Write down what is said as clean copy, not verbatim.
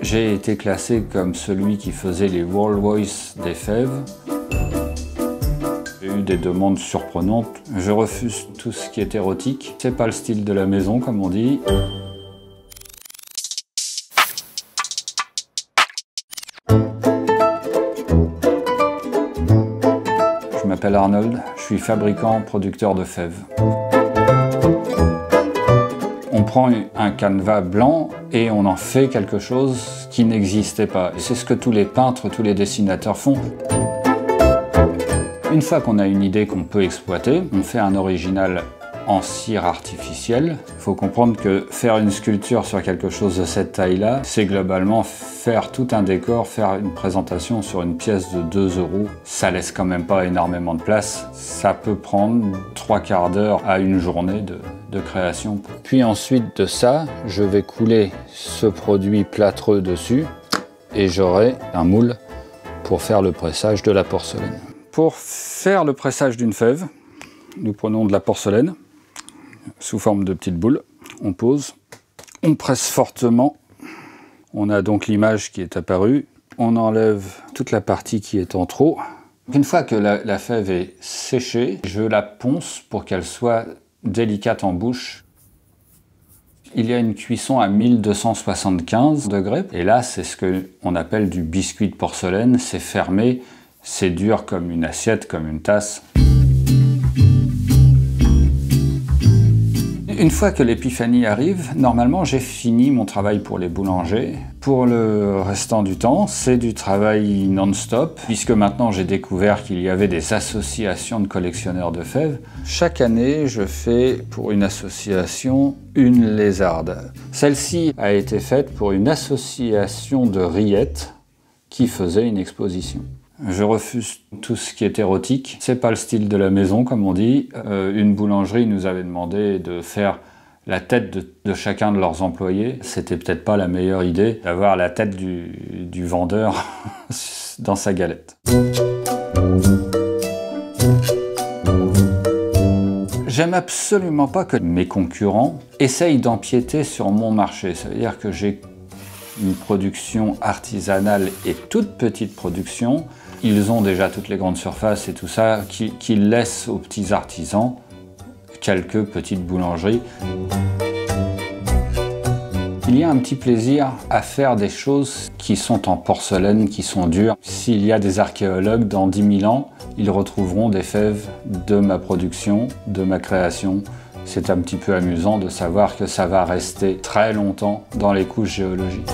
J'ai été classé comme celui qui faisait les World Voice des fèves. J'ai eu des demandes surprenantes. Je refuse tout ce qui est érotique. C'est pas le style de la maison, comme on dit. Je m'appelle Arnold, je suis fabricant, producteur de fèves. On prend un canevas blanc et on en fait quelque chose qui n'existait pas. C'est ce que tous les peintres, tous les dessinateurs font. Une fois qu'on a une idée qu'on peut exploiter, on fait un original en cire artificielle. Il faut comprendre que faire une sculpture sur quelque chose de cette taille-là, c'est globalement faire tout un décor, faire une présentation sur une pièce de 2 €. Ça laisse quand même pas énormément de place. Ça peut prendre 3/4 d'heure à une journée de création. Puis ensuite de ça, je vais couler ce produit plâtreux dessus et j'aurai un moule pour faire le pressage de la porcelaine. Pour faire le pressage d'une fève, nous prenons de la porcelaine sous forme de petites boules. On pose, on presse fortement. On a donc l'image qui est apparue. On enlève toute la partie qui est en trop. Une fois que la fève est séchée, je la ponce pour qu'elle soit délicate en bouche. Il y a une cuisson à 1275 degrés. Et là, c'est ce qu'on appelle du biscuit de porcelaine. C'est fermé, c'est dur comme une assiette, comme une tasse. Une fois que l'épiphanie arrive, normalement j'ai fini mon travail pour les boulangers. Pour le restant du temps, c'est du travail non-stop, puisque maintenant j'ai découvert qu'il y avait des associations de collectionneurs de fèves. Chaque année, je fais pour une association une lézarde. Celle-ci a été faite pour une association de rillettes qui faisait une exposition. Je refuse tout ce qui est érotique. C'est pas le style de la maison, comme on dit. Une boulangerie nous avait demandé de faire la tête de chacun de leurs employés. C'était peut-être pas la meilleure idée d'avoir la tête du vendeur dans sa galette. J'aime absolument pas que mes concurrents essayent d'empiéter sur mon marché. Ça veut dire que j'ai une production artisanale et toute petite production. Ils ont déjà toutes les grandes surfaces et tout ça, qui laissent aux petits artisans quelques petites boulangeries. Il y a un petit plaisir à faire des choses qui sont en porcelaine, qui sont dures. S'il y a des archéologues dans 10 000 ans, ils retrouveront des fèves de ma production, de ma création. C'est un petit peu amusant de savoir que ça va rester très longtemps dans les couches géologiques.